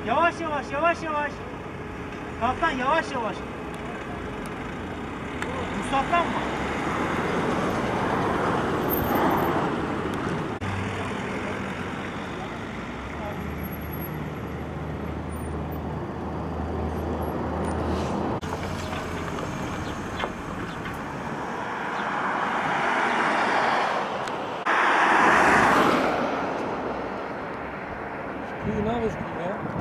Yavaş yavaş, yavaş yavaş. Kaptan yavaş yavaş. Musaklanma. Kuyu ne yapıyorsun ya?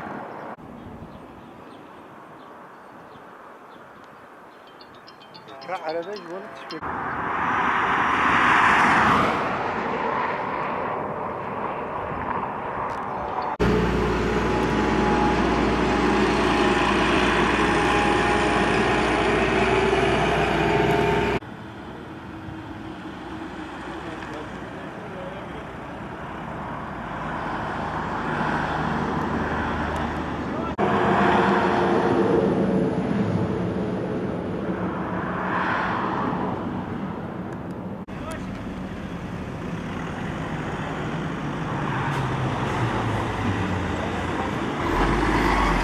راح على بالي ولا تشبك